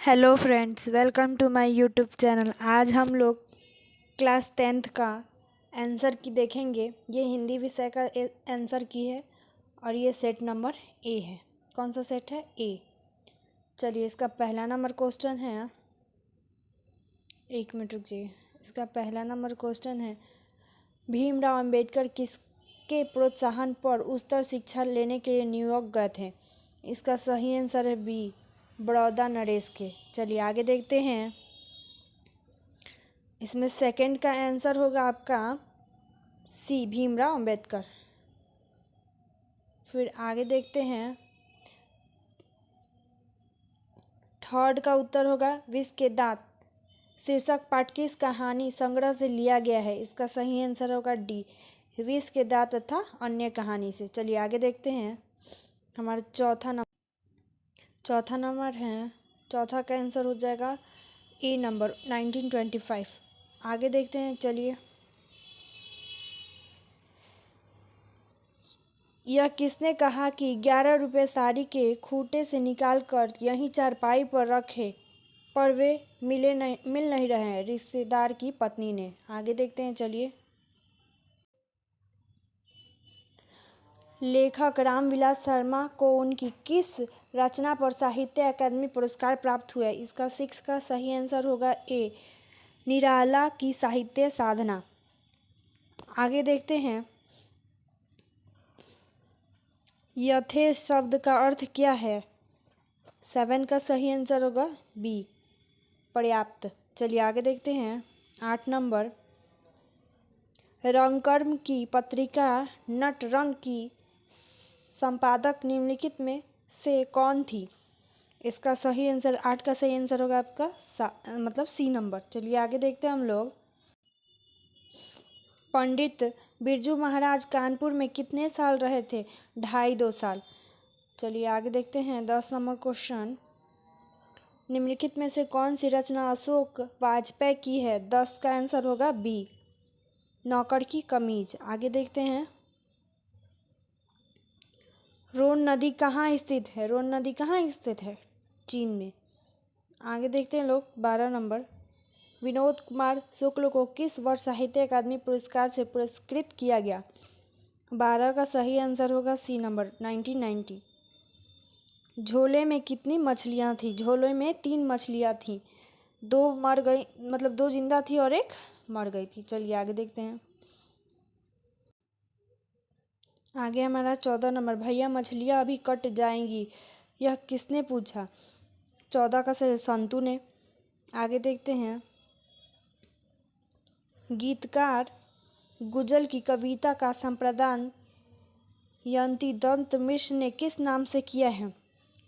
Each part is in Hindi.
Hello friends, welcome to my YouTube channel. आज हम लोग क्लास 10th का आंसर की देखेंगे। ये हिंदी विषय का आंसर की है और ये सेट नंबर ए है। कौन सा सेट है? ए। चलिए, इसका पहला नंबर क्वेश्चन है, एक मिनट रुकिए। इसका पहला नंबर क्वेश्चन है, भीमराव अंबेडकर किसके प्रोत्साहन पर उच्चतर शिक्षा लेने के लिए न्यूयॉर्क गए थे? इसका सही आंसर है बी, बड़ौदा नरेश के। चलिए आगे देखते हैं। इसमें सेकंड का आंसर होगा आपका सी, भीमराव अंबेडकर। फिर आगे देखते हैं। थर्ड का उत्तर होगा विष के दांत शीर्षक पाठ किस कहानी संग्रह से लिया गया है? इसका सही आंसर होगा डी, विष के दांत तथा अन्य कहानी से। चलिए आगे देखते हैं। हमारा चौथा नंबर है, चौथा का आंसर हो जाएगा ए नंबर 1925। आगे देखते हैं। चलिए, यह किसने कहा कि 11 रुपये साड़ी के खूंटे से निकाल कर यहीं चारपाई पर रखे, पर वे मिल नहीं रहे हैं? रिश्तेदार की पत्नी ने। आगे देखते हैं। चलिए, लेखक रामविलास शर्मा को उनकी किस रचना पर साहित्य अकादमी पुरस्कार प्राप्त हुआ है? इसका 6 का सही आंसर होगा ए, निराला की साहित्य साधना। आगे देखते हैं। यथेष्ट शब्द का अर्थ क्या है? 7 का सही आंसर होगा बी, पर्याप्त। चलिए आगे देखते हैं। 8 नंबर, रंगकर्म की पत्रिका नटरंग की संपादक निम्नलिखित में से कौन थी? इसका सही आंसर, 8 का सही आंसर होगा आपका सी नंबर। चलिए आगे देखते हैं हम लोग। पंडित बिरजू महाराज कानपुर में कितने साल रहे थे? 2.5 साल। चलिए आगे देखते हैं। 10 नंबर क्वेश्चन, निम्नलिखित में से कौन सी रचना अशोक वाजपेयी की है? 10 का आंसर होगा बी, नौकर की कमीज। आगे देखते हैं। रोन नदी कहाँ स्थित है? रोन नदी कहाँ स्थित है? चीन में। आगे देखते हैं लोग। 12 नंबर, विनोद कुमार शुक्ल को किस वर्ष साहित्य अकादमी पुरस्कार से पुरस्कृत किया गया? 12 का सही आंसर होगा सी नंबर, 1990। झोले में कितनी मछलियाँ थी? झोले में 3 मछलियाँ थीं, 2 मर गई, 2 जिंदा थी और 1 मर गई थी। चलिए आगे देखते हैं। आगे हमारा 14 नंबर, भैया मछलियाँ अभी कट जाएंगी, यह किसने पूछा? 14 का सही संतू ने। आगे देखते हैं। गीतकार गुजल की कविता का संपादन यंती दत्त मिश्र ने किस नाम से किया है?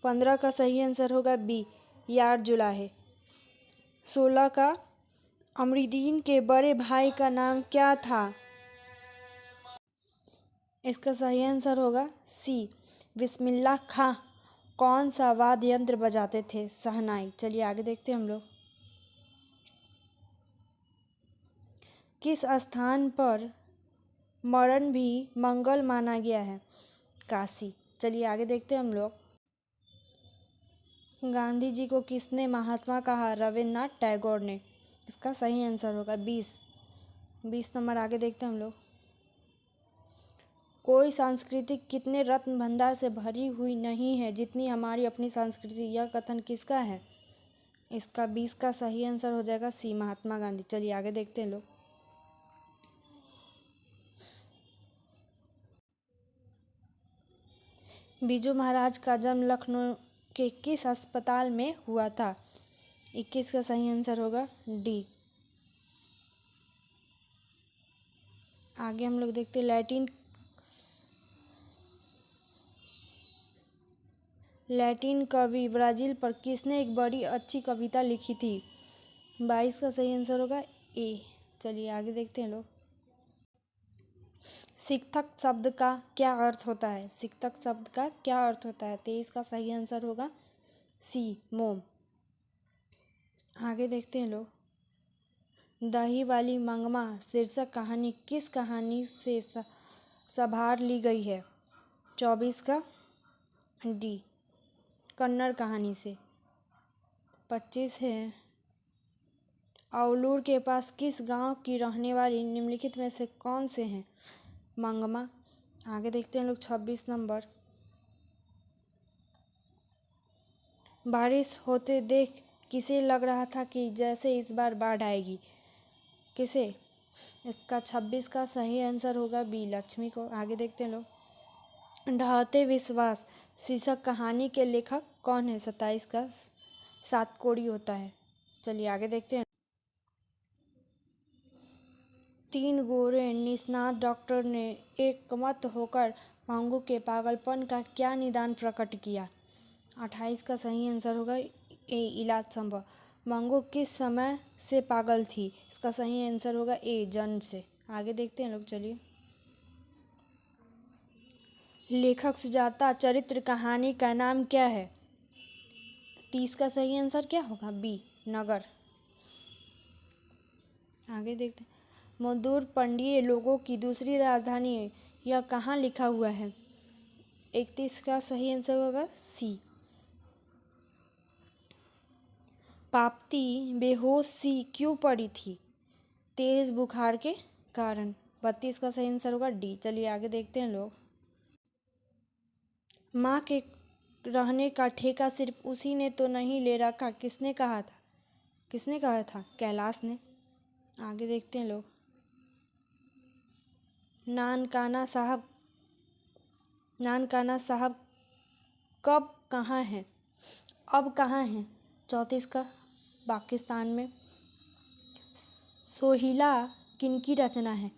15 का सही आंसर होगा बी, यार जुलाहे। 16 का, अमरुद्दीन के बड़े भाई का नाम क्या था? इसका सही आंसर होगा सी, बिस्मिल्लाह खां। कौन सा वाद्य यंत्र बजाते थे? शहनाई। चलिए आगे देखते हैं हम लोग। किस स्थान पर मरण भी मंगल माना गया है? काशी। चलिए आगे देखते हैं हम लोग। गांधी जी को किसने महात्मा कहा? रविन्द्रनाथ टैगोर ने। इसका सही आंसर होगा 20 नंबर। आगे देखते हैं हम लोग। कोई संस्कृति कितने रत्न भंडार से भरी हुई नहीं है जितनी हमारी अपनी संस्कृति, यह कथन किसका है? इसका 20 का सही आंसर हो जाएगा सी, महात्मा गांधी। चलिए आगे देखते हैं लोग। बिरजू महाराज का जन्म लखनऊ के किस अस्पताल में हुआ था? 21 का सही आंसर होगा डी। आगे हम लोग देखते हैं। लैटिन कवि ब्राजील पर किसने एक बड़ी अच्छी कविता लिखी थी? 22 का सही आंसर होगा ए। चलिए आगे देखते हैं लोग। शिक्षक शब्द का क्या अर्थ होता है? शिक्षक शब्द का क्या अर्थ होता है? 23 का सही आंसर होगा सी, मोम। आगे देखते हैं लोग। दही वाली मंगमा शीर्षक कहानी किस कहानी से सवार ली गई है? 24 का डी, कन्नड़ कहानी से। 25 है। औलूर के पास किस गांव की रहने वाली निम्नलिखित में से कौन से हैं? मंगमा। आगे देखते हैं लोग 26 नंबर। बारिश होते देख किसे लग रहा था कि जैसे इस बार बाढ़ आएगी? किसे? इसका 26 का सही आंसर होगा बी, लक्ष्मी को। आगे देखते हैं लोग। ढहते विश्वास शीर्षक कहानी के लेखक कौन है? 27 का सात कोड़ी होता है। चलिए आगे देखते हैं। 3 गोरे निष्णात डॉक्टर ने एकमत होकर मंगू के पागलपन का क्या निदान प्रकट किया? 28 का सही आंसर होगा ए, इलाज संभव। मंगू किस समय से पागल थी? इसका सही आंसर होगा ए, जन्म से। आगे देखते हैं लोग। चलिए। लेखक सुजाता चरित्र कहानी का नाम क्या है? 30 का सही आंसर क्या होगा? बी, नगर। आगे देखते हैं। मजदूर पंडीय लोगों की दूसरी राजधानी यह कहाँ लिखा हुआ है? 31 का सही आंसर होगा सी। पाप्ती बेहोश सी क्यों पड़ी थी? तेज बुखार के कारण। 32 का सही आंसर होगा डी। चलिए आगे देखते हैं लोग। माँ के रहने का ठेका सिर्फ उसी ने तो नहीं ले रखा, किसने कहा था? किसने कहा था? कैलाश ने। आगे देखते हैं लोग। नानकाना साहब कब कहाँ हैं? अब कहाँ हैं? 34 का पाकिस्तान में। सोहिला किनकी रचना है?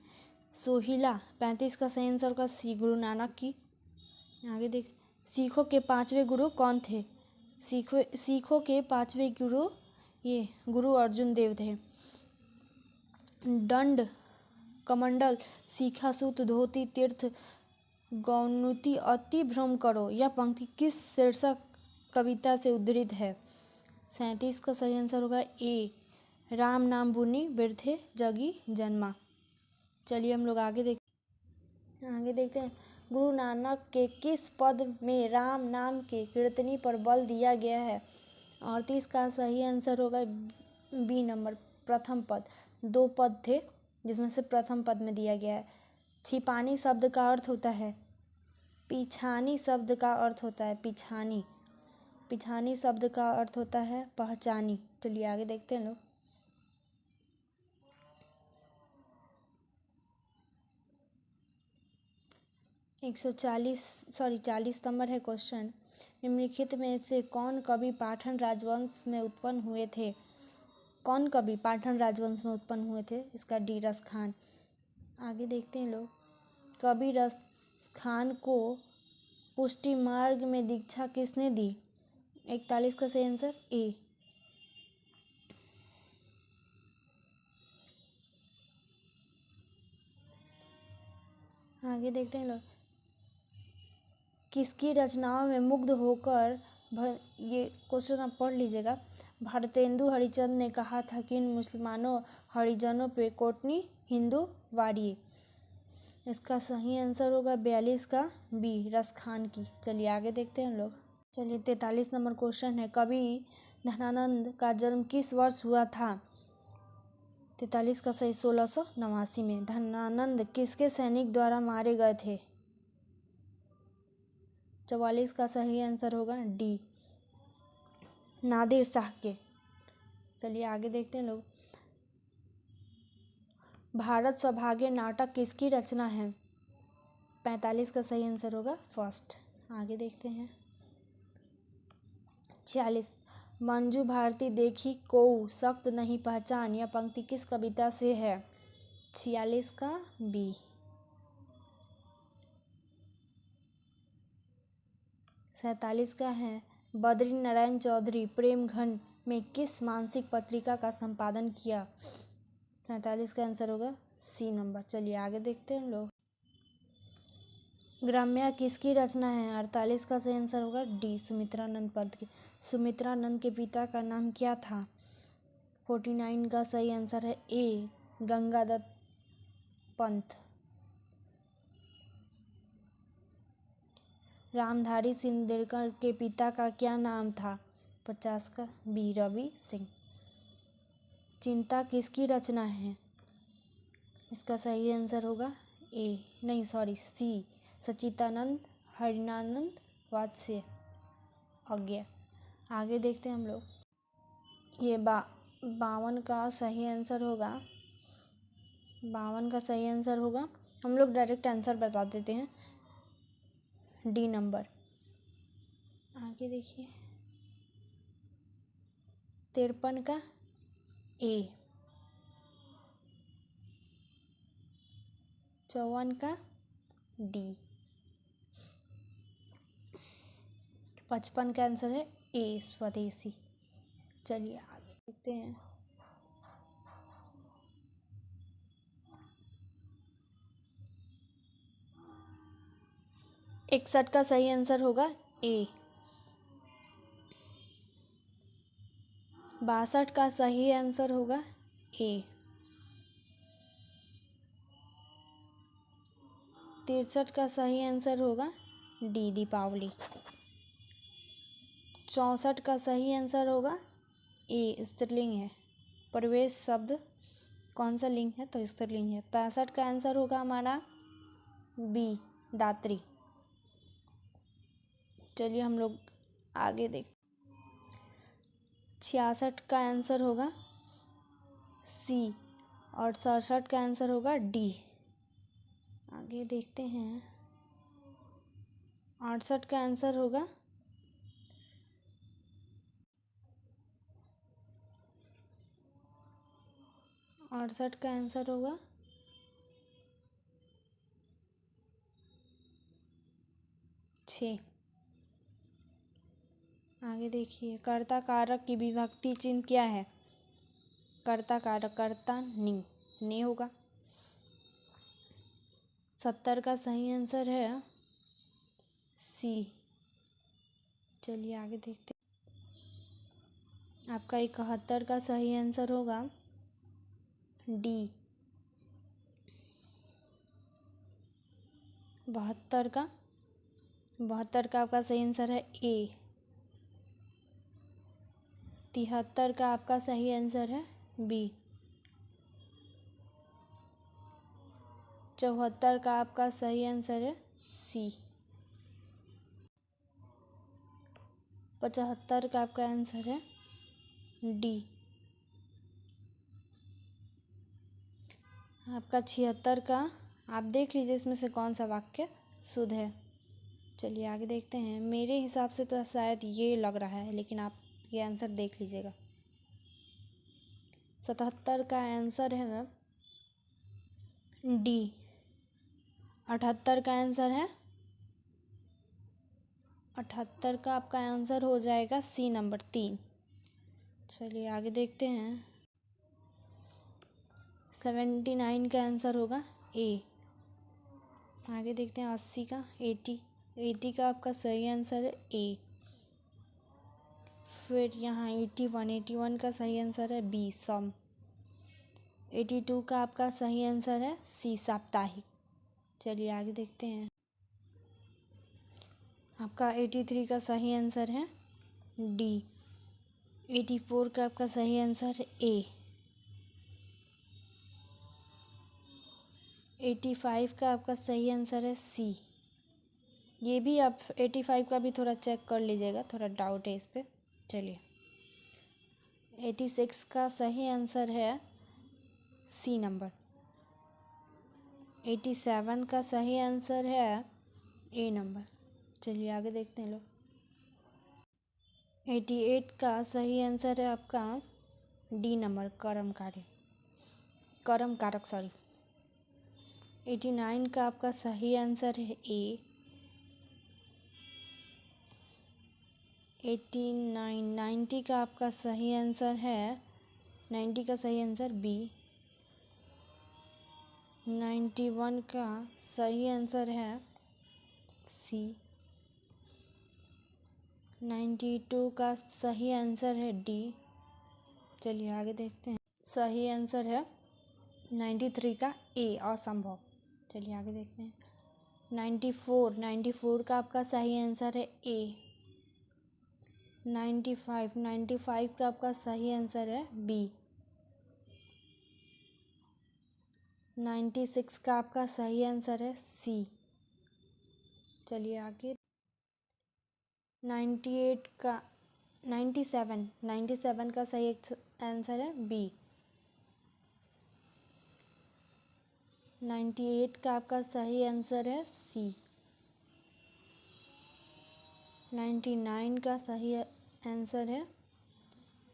सोहिला 35 का सही आंसर का सी, गुरु नानक की। आगे देख। सिखों के पांचवें गुरु कौन थे? सिखों के पांचवें गुरु ये गुरु अर्जुन देव थे। दंड कमंडल शिखासूत धोती तीर्थ गौनुति अति भ्रम करो, यह पंक्ति किस शीर्षक कविता से उद्धृत है? 37 का सही आंसर होगा ए, राम नाम बुनी बिरथे जगी जन्मा। चलिए हम लोग आगे देखते हैं। गुरु नानक के किस पद में राम नाम के कीर्तनी पर बल दिया गया है? 38 का सही आंसर होगा बी नंबर, प्रथम पद। 2 पद थे जिसमें से प्रथम पद में दिया गया है। छिपानी शब्द का अर्थ होता है पिछानी शब्द का अर्थ होता है पिछानी। पिछानी शब्द का अर्थ होता है पहचानी। चलिए आगे देखते हैं लोग। 40 नंबर है क्वेश्चन। निम्नलिखित में से कौन कवि पाठन राजवंश में उत्पन्न हुए थे? कौन कवि पाठन राजवंश में उत्पन्न हुए थे? इसका डी, रस खान। आगे देखते हैं लोग। कवि रस खान को पुष्टि मार्ग में दीक्षा किसने दी? 41 का सही आंसर ए। आगे देखते हैं लोग। किसकी रचनाओं में मुग्ध होकर ये क्वेश्चन आप पढ़ लीजिएगा। भारतेंदु हरिचंद ने कहा था कि इन मुसलमानों हरिजनों पे कोटनी हिंदू वाड़िए। इसका सही आंसर होगा 42 का बी, रस खान की। चलिए आगे देखते हैं लोग। चलिए 43 नंबर क्वेश्चन है। कवि धनानंद का जन्म किस वर्ष हुआ था? 43 का सही 1689 में। धनानंद किसके सैनिक द्वारा मारे गए थे? 44 का सही आंसर होगा डी, नादिर शाह के। चलिए आगे देखते हैं लोग। भारत सौभाग्य नाटक किसकी रचना है? 45 का सही आंसर होगा फर्स्ट। आगे देखते हैं। 46 मंजू भारती देखी कोऊ सख्त नहीं पहचान, यह पंक्ति किस कविता से है? 46 का बी। 47 का है बद्री नारायण चौधरी प्रेम घन में किस मासिक पत्रिका का संपादन किया? 47 का आंसर होगा सी नंबर। चलिए आगे देखते हैं हम लोग। ग्राम्या किसकी रचना है? 48 का सही आंसर होगा डी, सुमित्रानंद पंत की। सुमित्रानंद के पिता का नाम क्या था? 49 का सही आंसर है ए, गंगादत्त पंत। रामधारी सिंह दिनकर के पिता का क्या नाम था? 50 का बी रवि सिंह। चिंता किसकी रचना है? इसका सही आंसर होगा सी सच्चिदानंद हरिनानंद वात्स्य अज्ञा। आगे देखते हैं हम लोग। ये 52 का सही आंसर होगा। 52 का सही आंसर होगा, हम लोग डायरेक्ट आंसर बता देते हैं, डी नंबर। आगे देखिए 53 का ए, 54 का डी, 55 का आंसर है ए स्वदेशी। चलिए आगे देखते हैं। 61 का सही आंसर होगा ए। 62 का सही आंसर होगा ए। 63 का सही आंसर होगा डी दीपावली। 64 का सही आंसर होगा ए स्त्रीलिंग है। प्रवेश शब्द कौन सा लिंग है? तो स्त्रीलिंग है। 65 का आंसर होगा हमारा बी दात्री। चलिए हम लोग आगे देख। 66 का आंसर होगा सी और 67 का आंसर होगा डी। आगे देखते हैं। 68 का आंसर होगा छः। आगे देखिए कर्ता कारक की विभक्ति चिन्ह क्या है? कर्ता कारक कर्ता नी होगा। 70 का सही आंसर है सी। चलिए आगे देखते हैं। आपका 71 का सही आंसर होगा डी। 72 का आपका सही आंसर है ए। 73 का आपका सही आंसर है बी। 74 का आपका सही आंसर है सी। 75 का आपका आंसर है डी। आपका 76 का आप देख लीजिए इसमें से कौन सा वाक्य शुद्ध है। चलिए आगे देखते हैं। मेरे हिसाब से तो शायद ये लग रहा है, लेकिन आप ये आंसर देख लीजिएगा। 77 का आंसर है डी। 78 का आंसर है 78 का आपका आंसर हो जाएगा सी नंबर 3। चलिए आगे देखते हैं। 79 का आंसर होगा ए। आगे देखते हैं 80 का 80 का आपका सही आंसर है ए। फिर यहाँ 81 का सही आंसर है बी सम। 82 का आपका सही आंसर है सी साप्ताहिक। चलिए आगे देखते हैं। आपका 83 का सही आंसर है डी। 84 का आपका सही आंसर है ए। 85 का आपका सही आंसर है सी। ये भी आप 85 का भी थोड़ा चेक कर लीजिएगा, थोड़ा डाउट है इस पर। चलिए 86 का सही आंसर है सी नंबर। 87 का सही आंसर है ए नंबर। चलिए आगे देखते हैं लोग। 88 का सही आंसर है आपका डी नंबर कर्म कारक सॉरी। 89 का आपका सही आंसर है ए। 90 का आपका सही आंसर है 90 का सही आंसर बी। 91 का सही आंसर है सी। 92 का सही आंसर है डी। चलिए आगे देखते हैं। सही आंसर है 93 का ए असंभव। चलिए आगे देखते हैं। 94 का आपका सही आंसर है ए। 95 का आपका सही आंसर है बी। 96 का आपका सही आंसर है सी। चलिए आगे। 97 का सही आंसर है बी। 98 का आपका सही आंसर है सी। 99 का सही आंसर है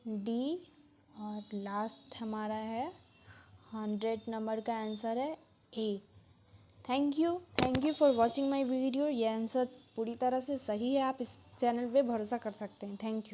डी। और लास्ट हमारा है 100 नंबर का आंसर है A. Thank you for watching my video. ये आंसर पूरी तरह से सही है, आप इस चैनल पे भरोसा कर सकते हैं। Thank you.